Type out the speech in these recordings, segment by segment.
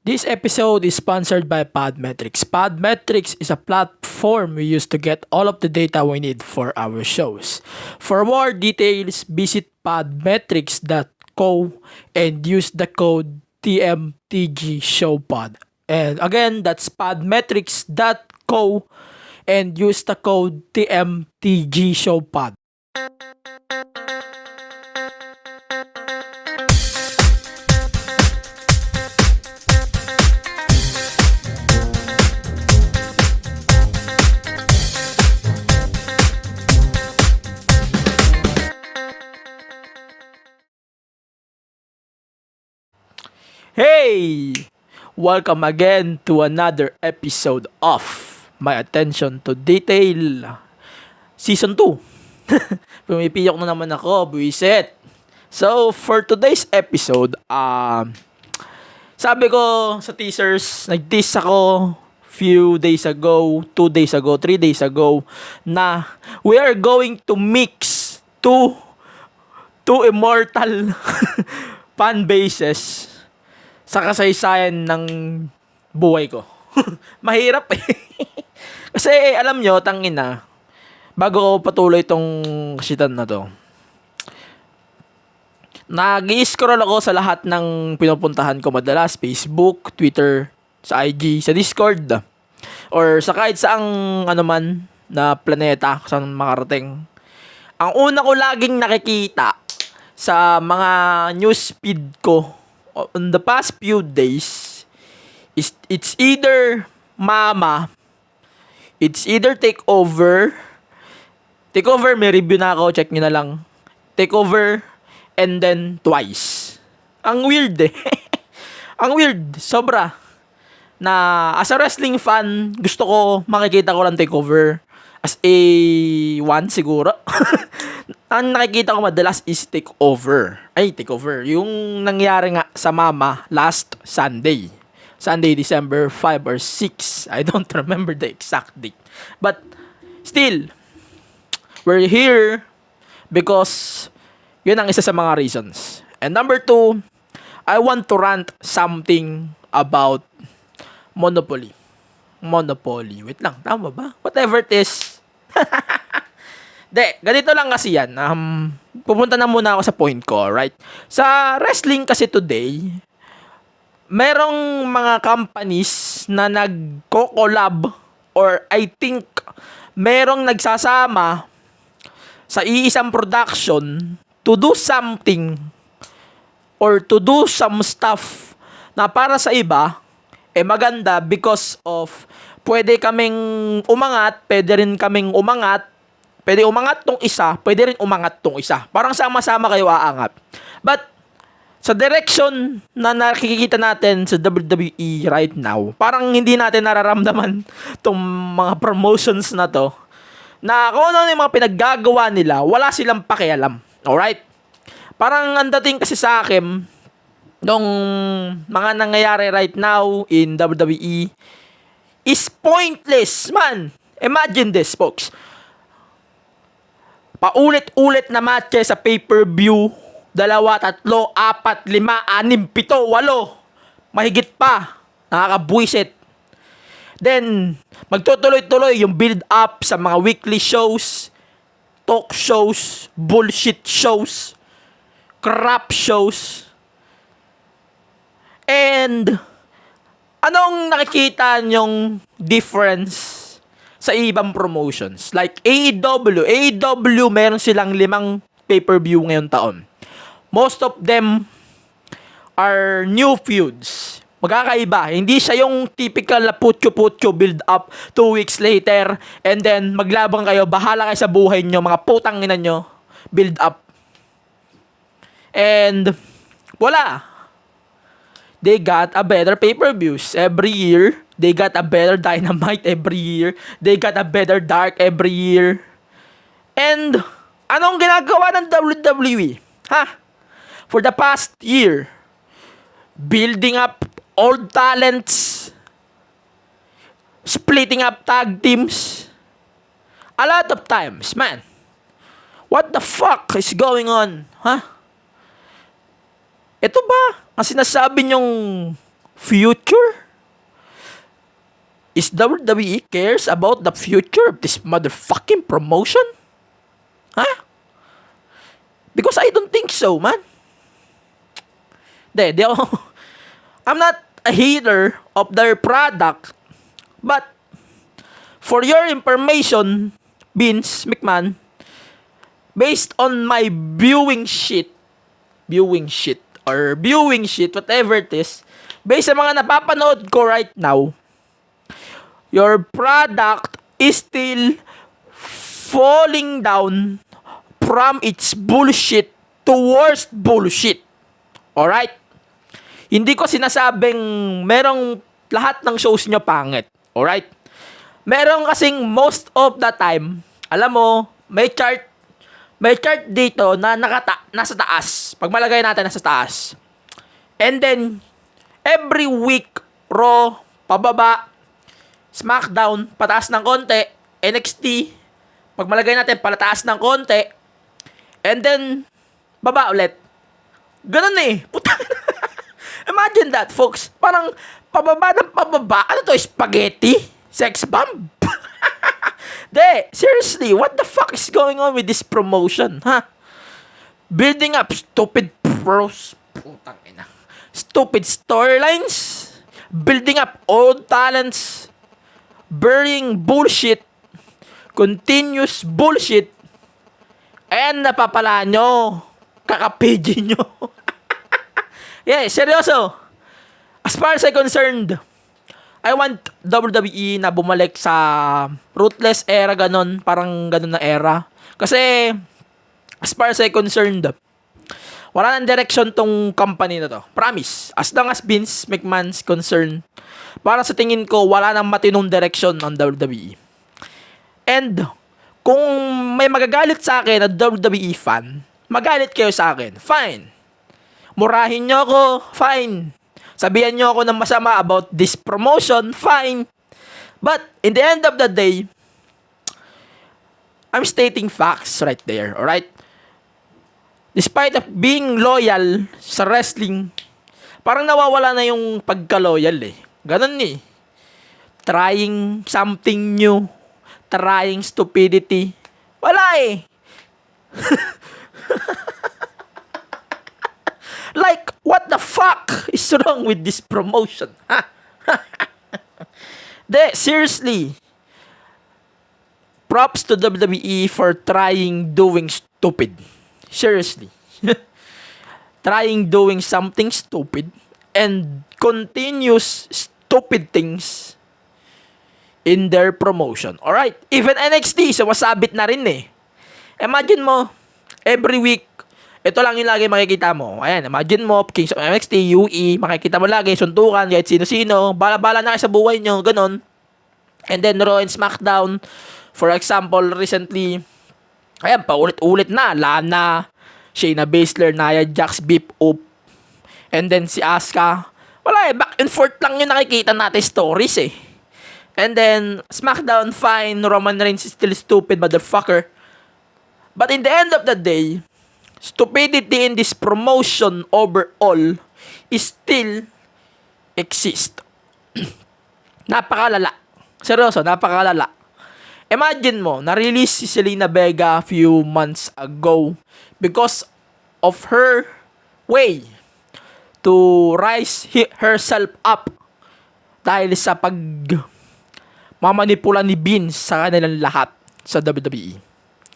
This episode is sponsored by Podmetrics. Podmetrics is a platform we use to get all of the data we need for our shows. For more details, visit podmetrics.co and use the code TMTGShowPod. And again, that's podmetrics.co and use the code TMTGShowPod. Hey! Welcome again to another episode of My Attention to Detail Season 2. Pumipiyok na naman ako, buwisit. So, for today's episode, sabi ko sa teasers, nag-tease ako few days ago, 2 days ago, 3 days ago, na we are going to mix two immortal fan bases sa kasaysayan ng buhay ko. Mahirap eh. Kasi alam nyo, tangina, bago ko patuloy itong kasitan na to, nag-i-scroll ako sa lahat ng pinupuntahan ko madalas, Facebook, Twitter, sa IG, sa Discord, or sa kahit saang ano man na planeta saan makarating. Ang una ko laging nakikita sa mga newsfeed ko on the past few days is it's either Mama, it's either Takeover, may review na ako, check nyo na lang. Takeover, and then Twice. Ang weird eh. Ang weird, sobra. Na as a wrestling fan, gusto ko makikita ko lang Takeover as a one siguro. Ang nakikita ko madalas is Takeover. Yung nangyari nga sa Mama last Sunday. Sunday, December 5 or 6. I don't remember the exact date. But still, we're here because yun ang isa sa mga reasons. And number 2, I want to rant something about Monopoly. Wait lang, tama ba? Whatever it is. Ganito lang kasi yan. Pupunta na muna ako sa point ko, right? Sa wrestling kasi today, merong mga companies na nagko-collab or I think merong nagsasama sa iisang production to do something or to do some stuff na para sa iba, maganda because of pwede kaming umangat, pwede rin kaming umangat, pwede umangat tong isa, pwede rin umangat tong isa. Parang sama-sama kayo aangat. But, sa direction na nakikita natin sa WWE right now, parang hindi natin nararamdaman tong mga promotions na to, na kung ano yung mga pinaggagawa nila, wala silang pakialam. Alright? Parang ang dating kasi sa akin, nung mga nangyayari right now in WWE, is pointless, man. Imagine this, folks. Paulit-ulit na match sa pay-per-view. 2, 3, 4, 5, 6, 7, 8. Mahigit pa. Nakakabuisit. Then, magtutuloy-tuloy yung build-up sa mga weekly shows, talk shows, bullshit shows, crap shows. And, anong nakikita nyong difference sa ibang promotions? Like AEW meron silang 5 pay-per-view ngayong taon. Most of them are new feuds. Magkakaiba. Hindi siya yung typical na putyo-putyo build up 2 weeks later and then maglabang kayo, bahala kayo sa buhay nyo, mga putang ina nyo, build up. And wala. They got a better pay-per-views every year. They got a better Dynamite every year. They got a better Dark every year. And anong ginagawa ng WWE? For the past year, building up old talents, splitting up tag teams. A lot of times, man. What the fuck is going on? Ito ba ang sinasabi nyong future? Is WWE cares about the future of this motherfucking promotion? Huh? Because I don't think so, man. Di ako, I'm not a hater of their product, but for your information, Vince McMahon, based on my viewing shit, whatever it is, based sa mga napapanood ko right now, your product is still falling down from its bullshit to worst bullshit. Alright? Hindi ko sinasabing merong lahat ng shows nyo pangit. Alright? Merong kasing most of the time, alam mo, may chart dito na nasa taas. Pag malagay natin nasa taas. And then, every week, Raw, pababa, SmackDown, pataas ng konti, NXT, pag malagay natin, palataas ng konti, and then, baba ulit. Ganun eh. Puta. Imagine that, folks. Parang, pababa ng pababa. Ano to, spaghetti? Sex bomb? De, seriously, what the fuck is going on with this promotion, ha? Building up stupid pros. Putang ina. Stupid storylines. Building up old talents. Burying bullshit, continuous bullshit, and napapala nyo, kakapidyo nyo. Yeah, seryoso. As far as I'm concerned, I want WWE na bumalik sa ruthless era, parang ganon na era. Kasi, as far as I'm concerned, wala nang direction tong company na to. Promise. As long as Vince McMahon's concerned, para sa tingin ko, wala nang matinong direction ng WWE. And, kung may magagalit sa akin na WWE fan, magalit kayo sa akin. Fine. Murahin nyo ako. Fine. Sabihan nyo ako ng masama about this promotion. Fine. But, in the end of the day, I'm stating facts right there. Alright? Despite of being loyal sa wrestling, parang nawawala na yung pagka-loyal eh. Ganun eh. Trying something new. Trying stupidity. Wala eh. Like, what the fuck is wrong with this promotion? Seriously. Props to WWE for doing stupid. Seriously. Doing something stupid and continuous stupid things in their promotion. Alright, even NXT, sumasabit na rin eh. Imagine mo, every week, ito lang yung lagi makikita mo. Ayan, imagine mo, Kings of NXT, UE, makikita mo lagi, suntukan, kahit sino-sino, bala-bala na kayo sa buhay nyo, ganon. And then Raw and SmackDown, for example, recently, ayan, paulit-ulit na, Lana, Shayna Baszler, Nia Jax, Beep Up, and then si Asuka. Wala eh, back and forth lang yung nakikita natin stories eh. And then, SmackDown, fine, Roman Reigns is still stupid, motherfucker. But in the end of the day, stupidity in this promotion overall is still exist. Napakalala. Seryoso, napakalala. Imagine mo, na-release si Zelina Vega a few months ago because of her way to rise herself up dahil sa mamanipula ni Vince sa kanilang lahat sa WWE.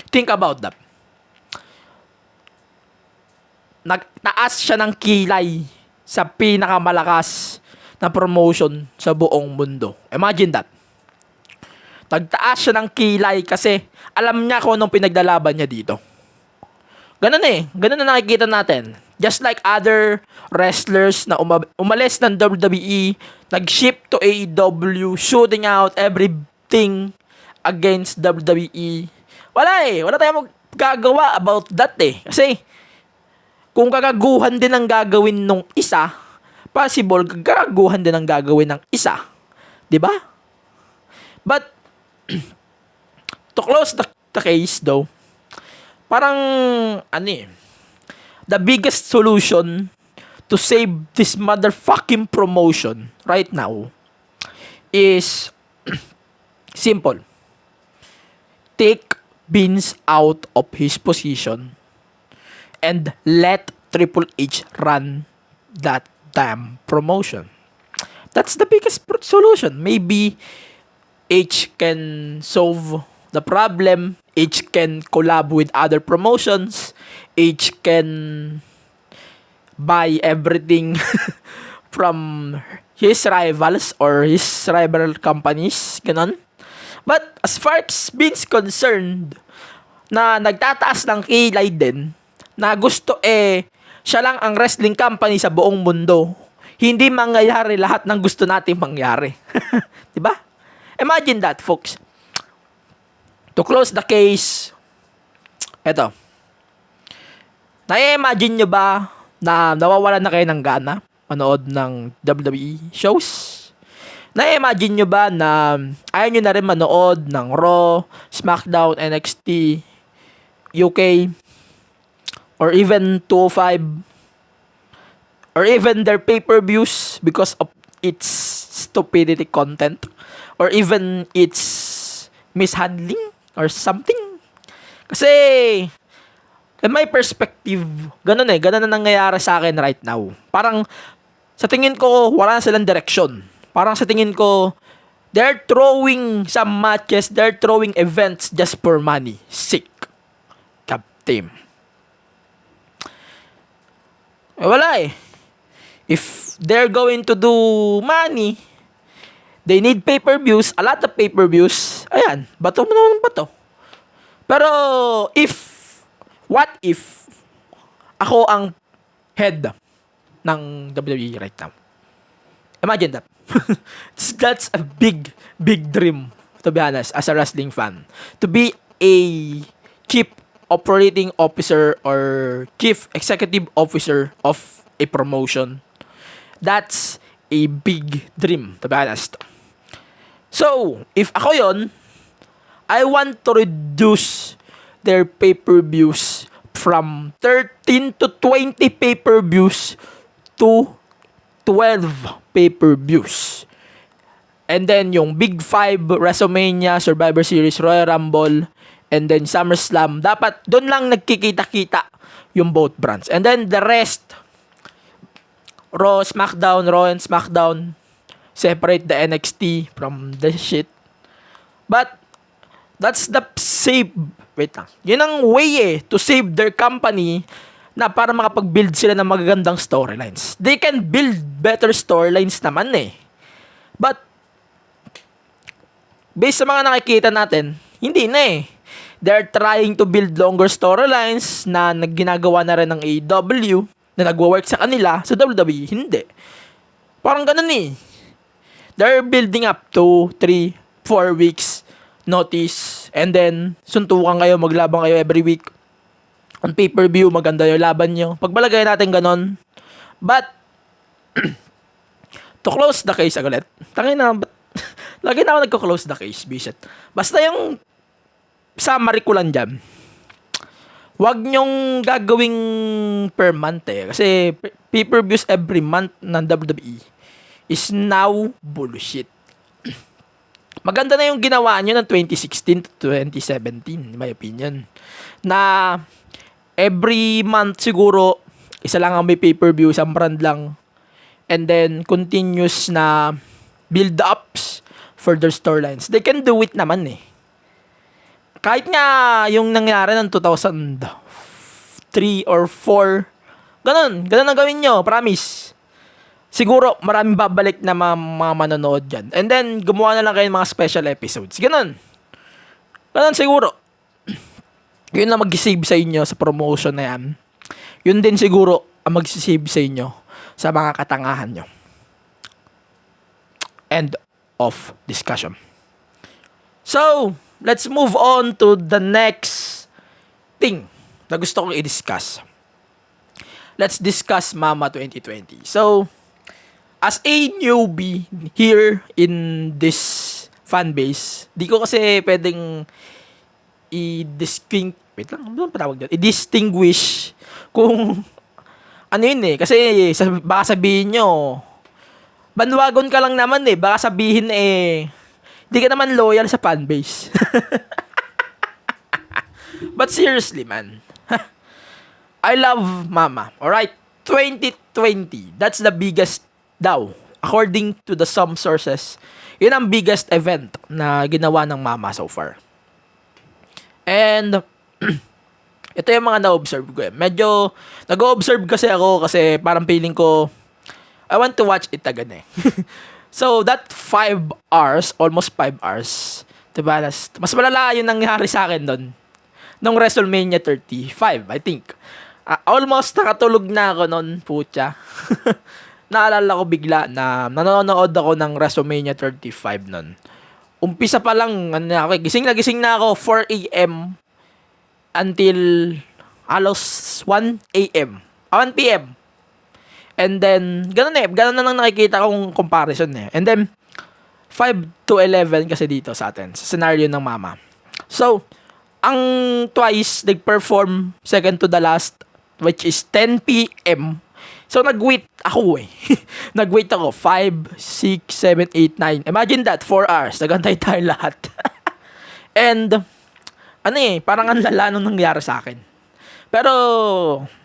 Think about that. Nagtaas siya ng kilay sa pinakamalakas na promotion sa buong mundo. Imagine that. Nagtaas siya ng kilay kasi alam niya kung anong pinaglalaban niya dito. Ganun eh. Ganun na nakikita natin. Just like other wrestlers na umalis ng WWE, nag-ship to AEW, shooting out everything against WWE. Wala eh. Wala tayong magagawa about that eh. Kasi, kung kagaguhan din ang gagawin nung isa, possible kagaguhan din ang gagawin ng isa. 'Di ba? But, to close the case though, parang, the biggest solution to save this motherfucking promotion right now is simple. Take Vince out of his position and let Triple H run that damn promotion. That's the biggest solution. Maybe H can solve the problem. H can collab with other promotions. H can buy everything from his rivals or his rival companies. Ganon. But as far as Vince concerned, na nagtataas ng kilay din, na gusto siya lang ang wrestling company sa buong mundo, hindi mangyayari lahat ng gusto nating mangyari. Diba? Imagine that, folks. To close the case, eto. Na-imagine nyo ba na nawawalan na kayo ng gana manood ng WWE shows? Na-imagine nyo ba na ayaw nyo na rin manood ng Raw, SmackDown, NXT, UK, or even 205, or even their pay-per-views because of its stupidity content, or even its mishandling or something? Kasi, in my perspective, ganun na nangyayari sa akin right now. Parang, sa tingin ko, wala na silang direction. Parang sa tingin ko, they're throwing some matches, they're throwing events just for money. Sick. Team. Wala If they're going to do money, they need pay-per-views, a lot of pay-per-views. Ayan, bato mo naman bato. Pero, what if ako ang head ng WWE right now? Imagine that. That's a big dream, to be honest, as a wrestling fan. To be a chief operating officer or chief executive officer of a promotion. That's a big dream, to be honest. So, if ako yon, I want to reduce their pay-per-views from 13 to 20 pay-per-views to 12 pay-per-views. And then yung Big 5, WrestleMania, Survivor Series, Royal Rumble, and then SummerSlam, dapat doon lang nagkikita-kita yung both brands. And then the rest, Raw, and SmackDown, separate the NXT from the shit. But that's the wait lang. Yun ang way to save their company na para makapag-build sila ng magagandang storylines. They can build better storylines naman But based sa mga nakikita natin, hindi na They're trying to build longer storylines na ginagawa na rin ng AEW na nagwo-work sa kanila, sa WWE, hindi. Parang ganun They're building up 2, 3, 4 weeks notice and then suntukan kayo, maglabang kayo every week. On pay-per-view, maganda yung laban nyo. Pagbalagay natin ganun. But, to close the case agad. Tangin na, lagi na ako nagko-close the case, Bishop. Basta yung summary ko lang dyan. Huwag nyong gagawing per month Kasi pay-per-views every month ng WWE is now bullshit. Maganda na yung ginawa nyo ng 2016 to 2017, in my opinion. Na every month siguro, isa lang ang may pay-per-view, isang brand lang. And then, continuous na build-ups for their storylines. They can do it naman Kahit nga yung nangyari ng 2003 or 4, ganun ang gawin nyo, promise. Siguro, maraming babalik na mga manonood dyan. And then, gumawa na lang kayo ng mga special episodes. Ganun siguro. Yun na mag-save sa inyo sa promotion na yan. Yun din siguro ang mag-save sa inyo sa mga katangahan nyo. End of discussion. So, let's move on to the next thing na gusto kong i-discuss. Let's discuss Mama 2020. So, as a newbie here in this fan base, di ko kasi pwedeng i-distinguish kung ano yun eh, kasi baka sabihin nyo, bandwagon ka lang naman eh, baka sabihin eh, di ka naman loyal sa fanbase. But seriously, man, I love Mama. Alright, 2020, that's the biggest daw. According to the some sources, yun ang biggest event na ginawa ng Mama so far. And, ito yung mga na-observe ko eh. Medyo, nag-observe kasi ako kasi parang feeling ko, I want to watch it again eh. So, that 5 hours, almost 5 hours, diba? Mas malala yung nangyari sa akin doon. Nung WrestleMania 35, I think. Almost nakatulog na ako noon, putya. Naalala ko bigla na nanonood ako ng WrestleMania 35 noon. Umpisa pa lang, gising na ako 4 a.m. until alos 1 a.m. 1 p.m. And then, ganun na lang nakikita kong comparison eh. And then, 5 to 11 kasi dito sa atin, sa scenario ng Mama. So, ang Twice, nag-perform second to the last, which is 10 p.m. So, nag-wait ako eh. Nag-wait ako, 5, 6, 7, 8, 9. Imagine that, 4 hours. Nagantay tayo lahat. And, parang ang lala nung nangyari sa akin. Pero,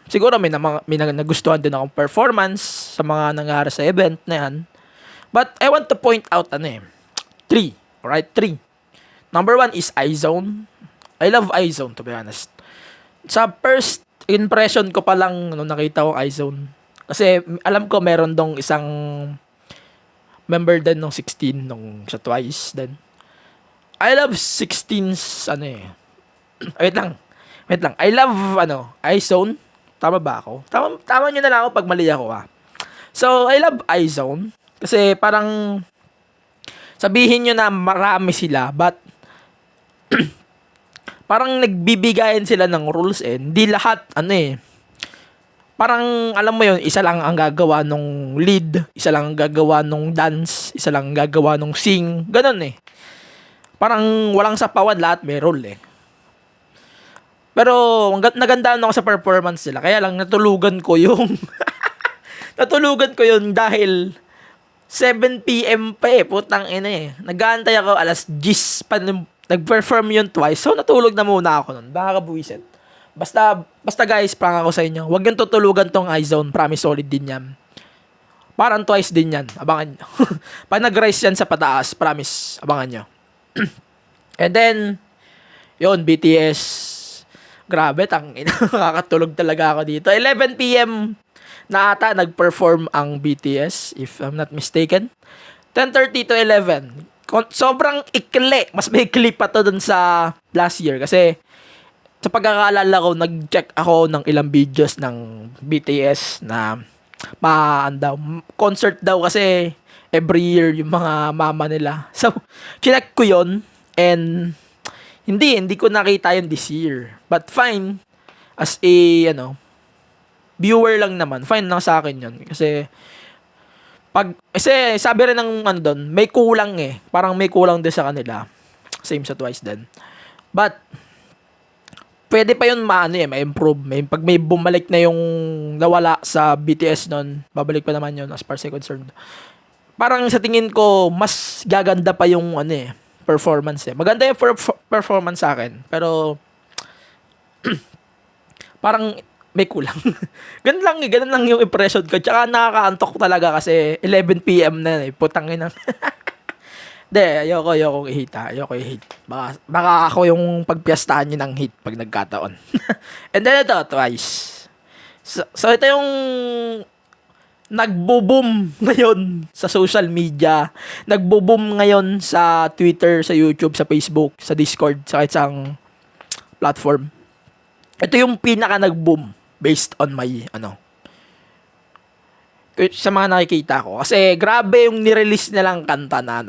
siguro may nagustuhan din akong performance sa mga nangyari sa event na yan. But, I want to point out, 3. Alright, 3. Number 1 is iZone. I love iZone, to be honest. Sa first impression ko pa lang nung nakita ko iZone. Kasi, alam ko meron dong isang member din nung 16 nung sa Twice din. I love 16's, wait lang. I love, iZone. Tama ba ako? Tama nyo na lang ako pag mali ako, So, I love iZone. Kasi parang, sabihin nyo na marami sila, but, parang nagbibigayan sila ng rules eh. Hindi lahat, parang, alam mo yun, isa lang ang gagawa nung lead, isa lang ang gagawa nung dance, isa lang ang gagawa nung sing, ganun eh. Parang walang sapawan, lahat may role eh. Pero, nagandaan ako sa performance nila. Kaya lang, natulugan ko yung dahil 7 p.m. pa eh. Putang ina eh. Nag-aantay ako alas 10 pa nag-perform yun Twice. So, natulog na muna ako nun. Baka kabuisit. Basta guys, prank ako sa inyo. Huwag yung tutulugan tong iZone. Promise, solid din yan. Parang Twice din yan. Abangan nyo. Pag nag-rise yan sa pataas, promise, abangan nyo. And then, yun, BTS. Grabe, nakakatulog talaga ako dito. 11 p.m. na ata nag-perform ang BTS, if I'm not mistaken. 10:30 to 11. Sobrang ikli. Mas may ikli pa to dun sa last year. Kasi, sa pagkakaalala ko, nag-check ako ng ilang videos ng BTS na concert daw kasi every year yung mga mama nila. So, chinek ko yun and hindi ko nakita yun this year. But fine, as a, viewer lang naman, fine lang sa akin yun. Kasi sabi rin ng doon, may kulang eh. Parang may kulang din sa kanila. Same sa Twice din. But, pwede pa yun ma-improve. Pag may bumalik na yung nawala sa BTS nun, babalik pa naman yun as far as concerned. Parang sa tingin ko, mas gaganda pa yung performance eh. Maganda yung performance sa akin. Pero, parang may kulang. Ganun lang yung impression ko. Tsaka nakakaantok talaga kasi 11 p.m. na eh. Putang ina. Ayoko i-hate. Baka ako yung pagpiyastahan nyo ng hate pag nagkataon. And then ito, Twice. So ito yung nagbo-boom ngayon sa social media. Nagbo-boom ngayon sa Twitter, sa YouTube, sa Facebook, sa Discord, sa kahit saang platform. Ito yung pinaka nag-boom based on my, sa mga nakikita ko. Kasi grabe yung nirelease nilang kanta na,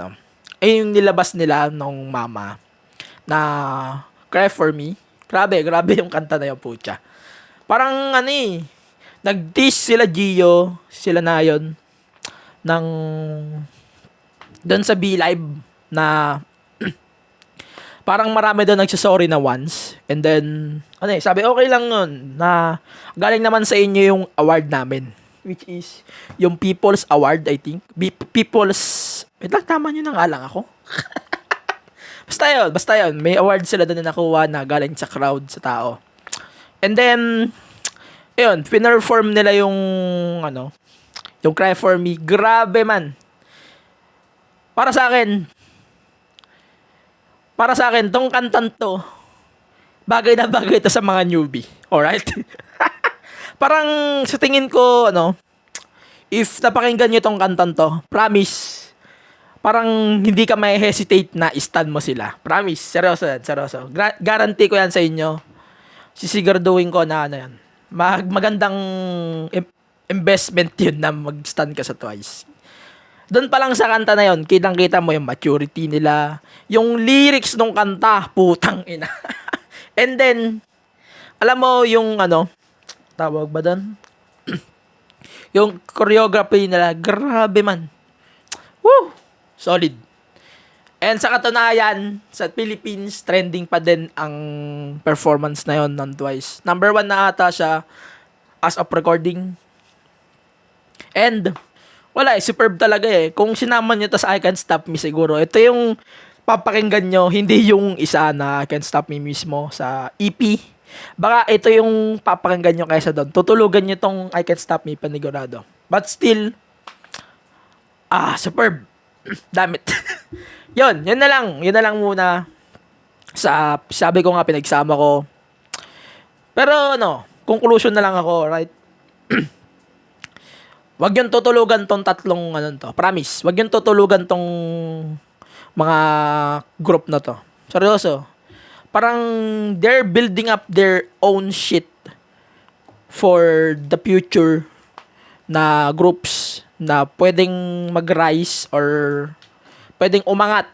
yung nilabas nila nung Mama na Cry For Me. Grabe yung kanta na yung putya. Parang, nag-tease sila Gio, sila na yun, doon sa B-Live na parang marami doon nagsasorry na once And then, sabi, okay lang nun, na galing naman sa inyo yung award namin. Which is, yung People's Award, I think. Wait lang, tama nyo na nga lang ako. Basta yun. May award sila doon na nakuha na galing sa crowd, sa tao. And then, ayun, pinerform nila yung, yung Cry For Me. Grabe man. Para sa akin, tong kantan to, bagay na bagay ito sa mga newbie. Alright? Parang sa tingin ko, if napakinggan nyo tong kantan to, promise, parang hindi ka may hesitate na i-stan mo sila. Promise. Seryoso. Guarantee ko yan sa inyo. Sisiguraduhin ko na yan. Magandang investment yun na mag-stan ka sa Twice. Doon pa lang sa kanta na yun, kitang-kita mo yung maturity nila, yung lyrics ng kanta, putang ina. And then, alam mo yung tawag ba doon? Yung choreography nila, grabe man. Woo! Solid. And sa katunayan, sa Philippines, trending pa din ang performance na yon ng Twice. Number 1 na ata siya as of recording. And, wala superb talaga Kung sinama nyo to sa I Can't Stop Me siguro, ito yung papakinggan nyo, hindi yung isa na I Can't Stop Me mismo sa EP. Baka ito yung papakinggan nyo kaysa doon. Tutulugan nyo tong I Can't Stop Me, panigurado. But still, superb. Damn it. Yun na lang muna. Sabi ko nga, pinagsama ko. Pero conclusion na lang ako, right? Wag yung tutulugan tong tatlong Promise, wag yung tutulugan tong mga group na to. Seryoso. Parang they're building up their own shit for the future na groups na pwedeng mag-rise or pwedeng umangat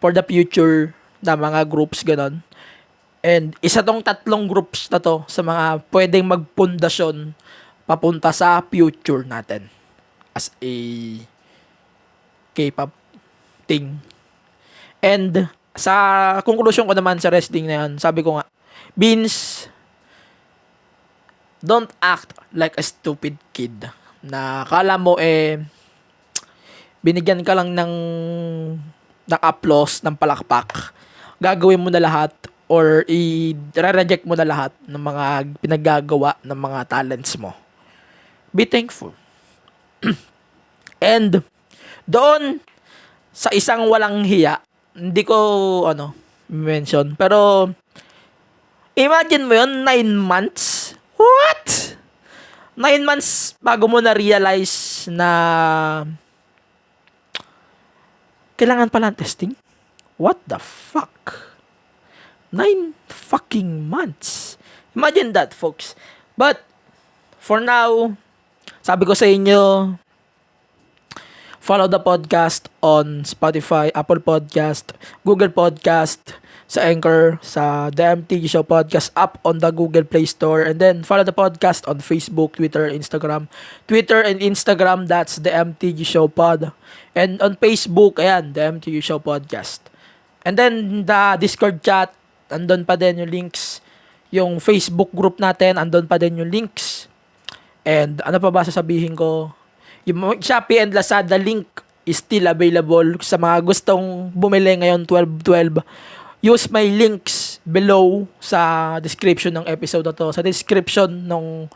for the future na mga groups ganon. And isa tong tatlong groups na to sa mga pwedeng magpundasyon papunta sa future natin as a K-pop thing. And sa conclusion ko naman sa wrestling na yan, sabi ko nga, Beans, don't act like a stupid kid na kala mo binigyan ka lang ng applause, ng palakpak, gagawin mo na lahat or i-reject mo na lahat ng mga pinaggagawa ng mga talents mo. Be thankful. And doon sa isang walang hiya, hindi ko mention, pero imagine mo yun, 9 months. What? 9 months bago mo na-realize na kailangan pala ng testing? What the fuck? 9 fucking months. Imagine that, folks. But, for now, sabi ko sa inyo, follow the podcast on Spotify, Apple Podcast, Google Podcast, sa Anchor, sa The MTG Show Podcast app on the Google Play Store, and then follow the podcast on Facebook, Twitter, Instagram. Twitter and Instagram, that's The MTG Show Pod. And on Facebook, ayan, The MTG Show Podcast. And then the Discord chat, andun pa din yung links. Yung Facebook group natin, andun pa din yung links. And ano pa ba sasabihin ko? Yung Shopee and Lazada link is still available sa mga gustong bumili ngayon 12/12. Use my links below sa description ng episode na to. Sa description ng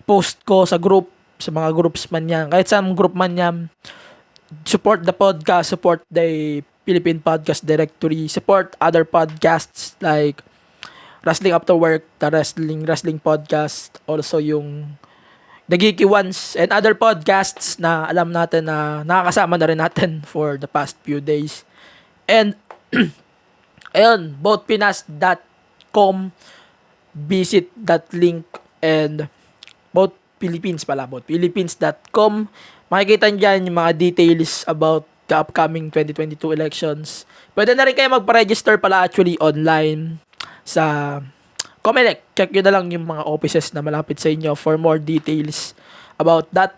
post ko sa group, sa mga groups man yan. Kahit sa group man yan, support the podcast, support the Philippine Podcast Directory, support other podcasts like Wrestling After Work, the Wrestling Podcast, also yung The Geeky Ones, and other podcasts na alam natin na nakakasama na rin natin for the past few days. And ayun, bothpinas.com, visit that link, and both Philippines.com. Makikita nyo yung mga details about the upcoming 2022 elections. Pwede na rin kayo magpa-register pala actually online sa Comelec. Check nyo na lang yung mga offices na malapit sa inyo for more details about that.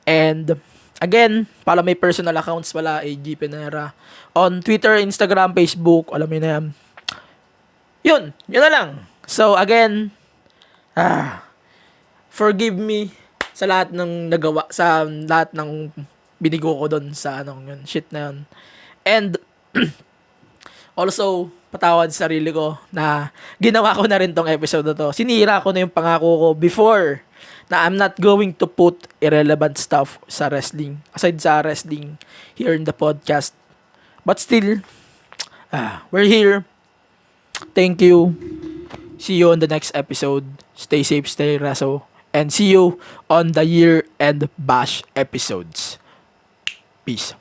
And again, pala may personal accounts pala, AG Penera, on Twitter, Instagram, Facebook, alam mo na yan. Yun na lang. So again, forgive me sa lahat ng nagawa, sa lahat ng binigo ko doon sa yun, shit na yun. And also, patawad sa sarili ko na ginawa ko na rin tong episode na to. Sinira ko na yung pangako ko before na I'm not going to put irrelevant stuff sa wrestling, aside sa wrestling here in the podcast. But still, we're here. Thank you. See you on the next episode. Stay safe, stay raso. And see you on the year-end bash episodes. Peace.